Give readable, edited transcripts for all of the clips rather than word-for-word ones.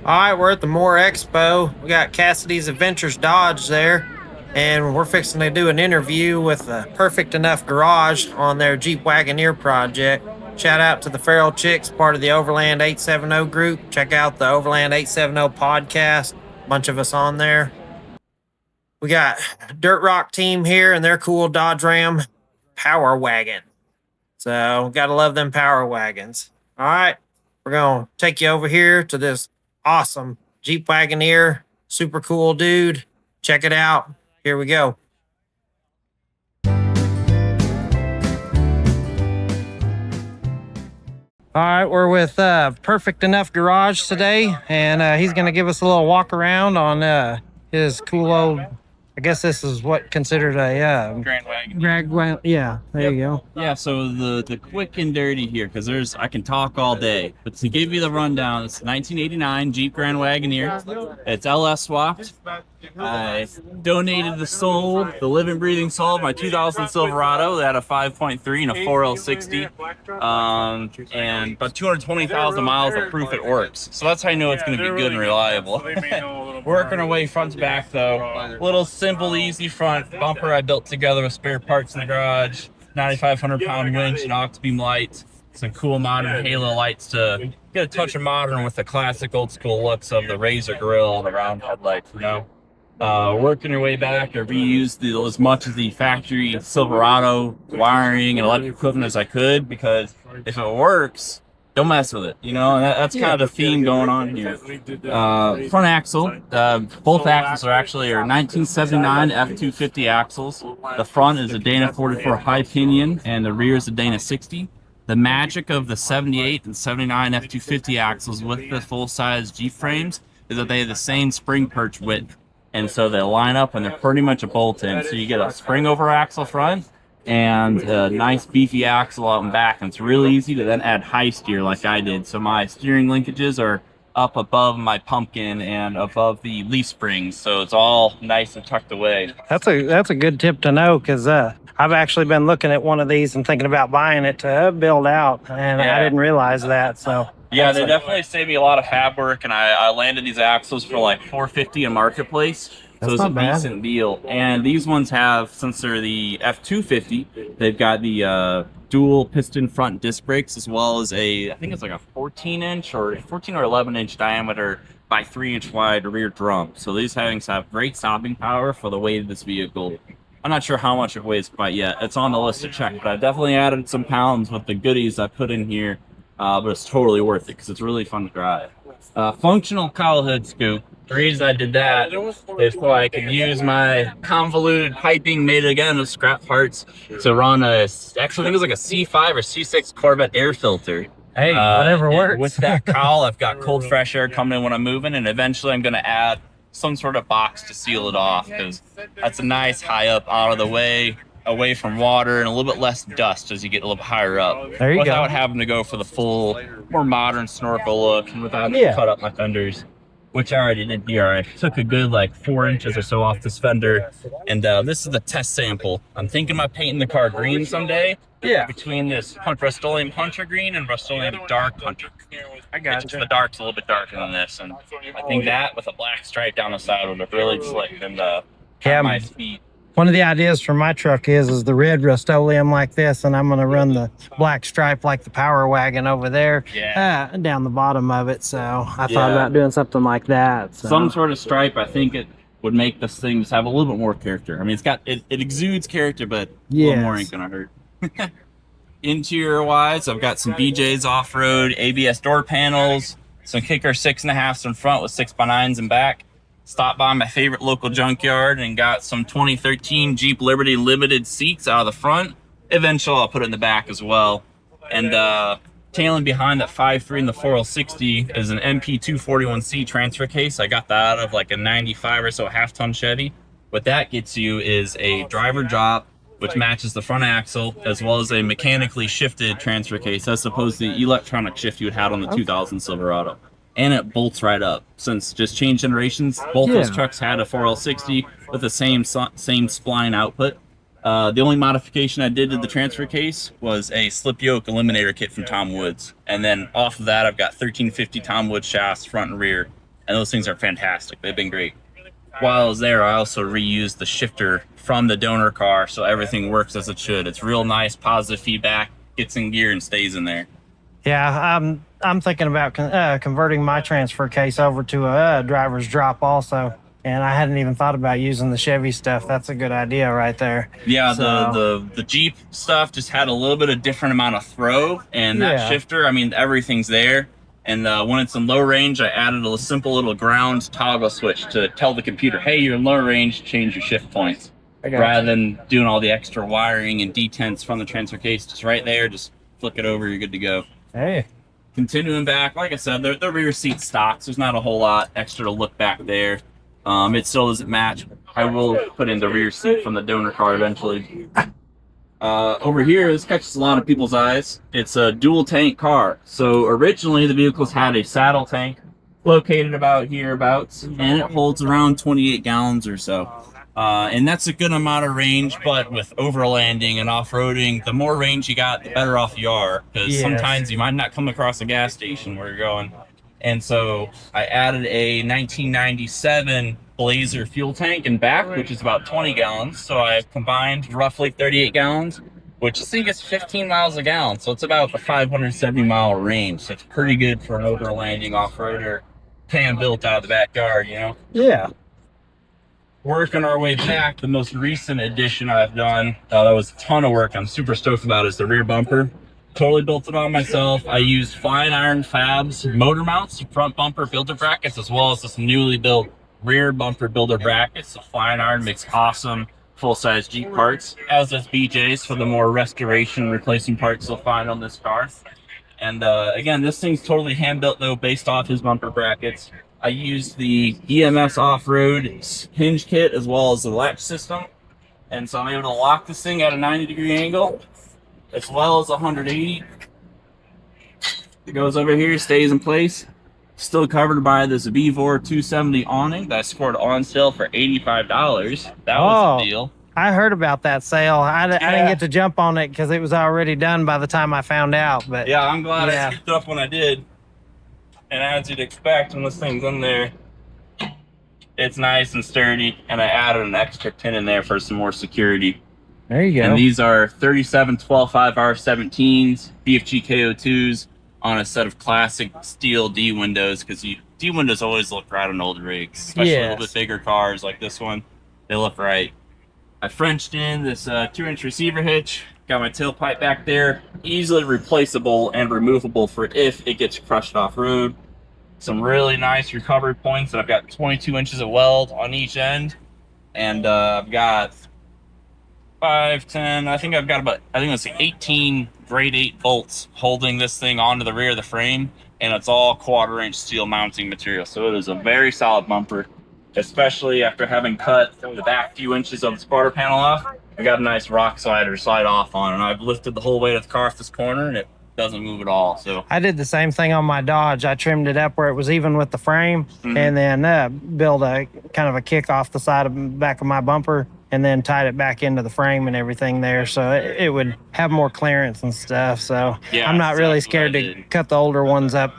All right, we're at the Moore Expo. We got Cassidy's Adventures Dodge there, and we're fixing to do an interview with Perfect Enough Garage on their Jeep Wagoneer project. Shout out to the Feral Chicks, part of the Overland 870 group. Check out the Overland 870 podcast. A bunch of us on there. We got Dirt Rock team here and their cool Dodge Ram Power Wagon. So, gotta love them Power Wagons. All right, we're gonna take you over here to this awesome Jeep Wagoneer. Super cool dude. Check it out. Here we go. All right, we're with Perfect Enough Garage today, and he's going to give us a little walk around on his cool old, I guess this is what considered a Grand Wagoneer. yeah, there you go. Yeah, so the quick and dirty here, because I can talk all day, but to give you the rundown, it's 1989 Jeep Grand Wagoneer. It's LS swapped. I donated the living, breathing soul of my 2000 Silverado. They had a 5.3 and a 4L60, and about 220,000 miles of proof it works. So that's how you know it's going to be good and reliable. Working our way front to back though. Little simple, easy front bumper I built together with spare parts in the garage. 9,500 pound winch and octabeam lights. Some cool modern halo lights to get a touch of modern with the classic old school looks of the razor grill and the round headlights, you know. Working your way back, I reused as much of the factory Silverado wiring and electric equipment as I could, because if it works, don't mess with it, you know. And that's kind of the theme going on here. Front axle, both axles are 1979 F250 axles. The front is a Dana 44 high pinion, and the rear is a Dana 60. The magic of the 78 and 79 F250 axles with the full-size Jeep frames is that they have the same spring perch width. And so they line up and they're pretty much a bolt-in. So you get a spring over axle front and a nice beefy axle out and back. And it's really easy to then add high steer like I did. So my steering linkages are up above my pumpkin and above the leaf springs. So it's all nice and tucked away. That's a good tip to know, because I've actually been looking at one of these and thinking about buying it to build out, and I didn't realize that. So yeah, they definitely saved me a lot of fab work, and I landed these axles for like $450 in Marketplace. So it's a decent deal. And these ones have, since they're the F250, they've got the dual piston front disc brakes, as well as I think it's like a 14 or 11-inch diameter by 3-inch wide rear drum. So these things have great stopping power for the weight of this vehicle. I'm not sure how much it weighs quite yet. It's on the list to check, but I definitely added some pounds with the goodies I put in here. But it's totally worth it because it's really fun to drive. Functional cowl hood scoop. The reason I did that is so I could use my convoluted piping made again of scrap parts to run actually I think it was like a C5 or C6 Corvette air filter. Hey, whatever works. With that cowl, I've got cold fresh air coming in when I'm moving, and eventually I'm going to add some sort of box to seal it off, because that's a nice high up, out of the way, away from water, and a little bit less dust as you get a little bit higher up. There you without go. having to go for the full, more modern snorkel look, and without having to cut up my fenders, which I already did here. I took a good like 4 inches or so off this fender, and this is the test sample. I'm thinking about painting the car green someday. Yeah. Between this Rust-Oleum Hunter Green and Rust-Oleum Dark Hunter. I got you. The dark's a little bit darker than this, and I think that with a black stripe down the side would have really slicked and my speed. One of the ideas for my truck is the red Rust-Oleum like this, and I'm going to run the black stripe like the Power Wagon over there down the bottom of it. So I thought about doing something like that. So. Some sort of stripe, I think it would make this thing just have a little bit more character. I mean, it exudes character, but a little more ain't going to hurt. Interior wise, I've got some BJ's off-road ABS door panels, some Kicker 6.5s in front with 6x9s in back. Stopped by my favorite local junkyard and got some 2013 Jeep Liberty Limited seats out of the front. Eventually I'll put it in the back as well. And tailing behind that 5.3 and the 4L60 is an MP241C transfer case. I got that out of like a 95 or so half-ton Chevy. What that gets you is a driver drop, which matches the front axle, as well as a mechanically shifted transfer case, as opposed to the electronic shift you would have on the 2000 Silverado. And it bolts right up. Since just changed generations, both those trucks had a 4L60 with the same spline output. The only modification I did to the transfer case was a slip yoke eliminator kit from Tom Woods. And then off of that, I've got 1350 Tom Woods shafts, front and rear. and those things are fantastic. They've been great. While I was there, I also reused the shifter from the donor car, so everything works as it should. It's real nice, positive feedback, gets in gear and stays in there. Yeah, I'm thinking about converting my transfer case over to a driver's drop also, and I hadn't even thought about using the Chevy stuff. That's a good idea right there. Yeah, So, the Jeep stuff just had a little bit of different amount of throw, and that yeah. shifter, I mean, everything's there. And when it's in low range, I added a simple little ground toggle switch to tell the computer, hey, you're in low range, change your shift points. Rather than doing all the extra wiring and detents from the transfer case, just right there, just flick it over, you're good to go. Hey. Continuing back, like I said, the rear seat stocks. There's not a whole lot extra to look back there. It still doesn't match. I will put in the rear seat from the donor car eventually. Over here, this catches a lot of people's eyes. It's a dual tank car. So originally the vehicles had a saddle tank located about hereabouts, and it holds around 28 gallons or so. And that's a good amount of range, but with overlanding and off-roading, the more range you got, the better off you are, because sometimes you might not come across a gas station where you're going. And so I added a 1997 Blazer fuel tank in back, which is about 20 gallons. So I've combined roughly 38 gallons, which I think is 15 miles a gallon. So it's about a 570-mile range. So it's pretty good for an overlanding off-roader, pan built out of the backyard, you know? Yeah. Working our way back, the most recent addition I've done, that was a ton of work, I'm super stoked about, is the rear bumper. Totally built it on myself. I used fine iron Fabs motor mounts, front bumper builder brackets, as well as this newly built rear bumper builder brackets. So fine iron makes awesome full-size Jeep parts, as does BJ's for the more restoration replacement parts you'll find on this car. And again, this thing's totally hand-built though, based off his bumper brackets. I used the EMS off-road hinge kit as well as the latch system. And so I'm able to lock this thing at a 90-degree angle as well as 180. It goes over here, stays in place. Still covered by this Vevor 270 awning that I scored on sale for $85. That was a deal. I heard about that sale. I didn't get to jump on it because it was already done by the time I found out. But yeah, I'm glad I skipped up when I did. And as you'd expect, when this thing's in there, it's nice and sturdy. And I added an extra pin in there for some more security. There you go. And these are 37 12.5R17s, BFG KO2s on a set of classic steel D windows, because D windows always look right on old rigs, especially a little bit bigger cars like this one. They look right. I Frenched in this 2-inch receiver hitch. Got my tailpipe back there, easily replaceable and removable for if it gets crushed off-road. Some really nice recovery points that I've got 22 inches of weld on each end. And I've got 5, 10, I think it's 18 grade 8 bolts holding this thing onto the rear of the frame. And it's all 1/4-inch steel mounting material. So it is a very solid bumper, especially after having cut the back few inches of the spotter panel off. I got a nice rock slider to slide off on, and I've lifted the whole weight of the car off this corner, and it doesn't move at all. So I did the same thing on my Dodge. I trimmed it up where it was even with the frame, and then built a kind of a kick off the side of the back of my bumper, and then tied it back into the frame and everything there, so it would have more clearance and stuff. So yeah, I'm not really scared to cut the older ones up.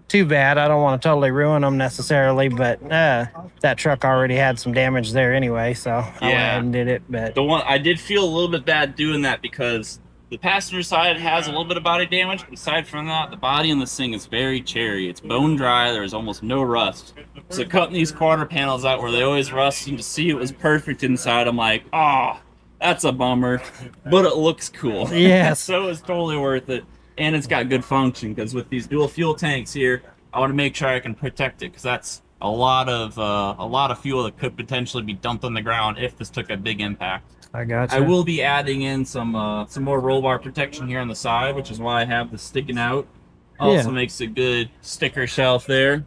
Too bad. I don't want to totally ruin them necessarily, but that truck already had some damage there anyway, so I went ahead and did it. But the one I did feel a little bit bad doing that, because the passenger side has a little bit of body damage. Aside from that, the body in this thing is very cherry. It's bone dry. There's almost no rust. So cutting these quarter panels out where they always rust, and to see it was perfect inside, I'm like, oh, that's a bummer, but it looks cool. Yes. So it's totally worth it. And it's got good function, because with these dual fuel tanks here, I want to make sure I can protect it, because that's a lot of fuel that could potentially be dumped on the ground if this took a big impact. I got you. I will be adding in some more roll bar protection here on the side, which is why I have this sticking out. Also makes a good sticker shelf there.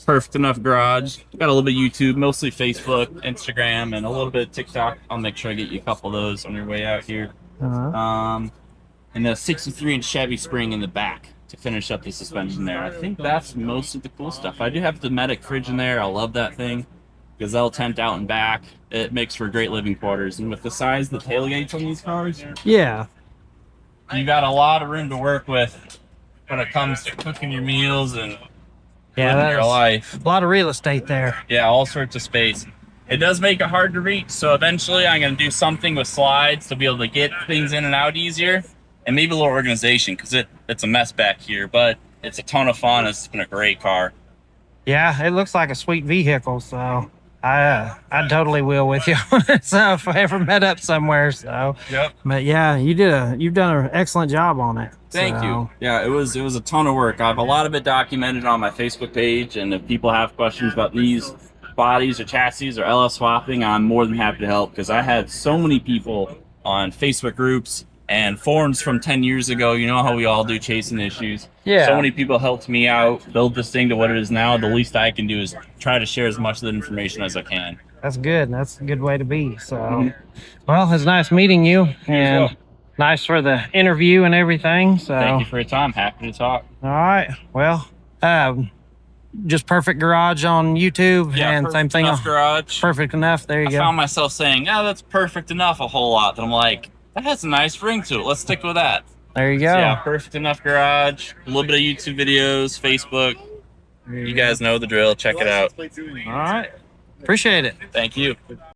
Perfectenoughgarage. Got a little bit of YouTube, mostly Facebook, Instagram, and a little bit of TikTok. I'll make sure I get you a couple of those on your way out here. And a 63-inch Chevy spring in the back to finish up the suspension there. I think that's most of the cool stuff. I do have the Cosmetic fridge in there. I love that thing, because they'll tent out and back. It makes for great living quarters. And with the size of the tailgates on these cars, you got a lot of room to work with when it comes to cooking your meals and Yeah, living your that's life. a lot of real estate there. Yeah, all sorts of space. It does make it hard to reach, so eventually I'm going to do something with slides to be able to get things in and out easier, and maybe a little organization, because it's a mess back here, but it's a ton of fun. It's been a great car. Yeah, it looks like a sweet vehicle, so I totally will with you on it. So if I ever met up somewhere, so Yep. but yeah, you've done an excellent job on it. Thank So, you. Yeah, it was a ton of work. I have a lot of it documented on my Facebook page, and if people have questions about these bodies or chassis or LS swapping, I'm more than happy to help, because I had so many people on Facebook groups and forums from 10 years ago. You know how we all do, chasing issues. Yeah. So many people helped me out build this thing to what it is now. The least I can do is try to share as much of the information as I can. That's good. That's a good way to be. So, well, it's nice meeting you, and well. nice for the interview and everything. So, Thank you for your time. Happy to talk. all right. Well, just Perfect Garage on YouTube, Yeah, and same thing on Garage. Perfect Enough. There you I go. found myself saying, "Oh, that's perfect enough," a whole lot. That I'm like, that has a nice ring to it. Let's stick with that. There you go. So yeah, Perfect Enough Garage. A little bit of YouTube videos, Facebook. You guys know the drill. Check it out. All right. Appreciate it. Thank you.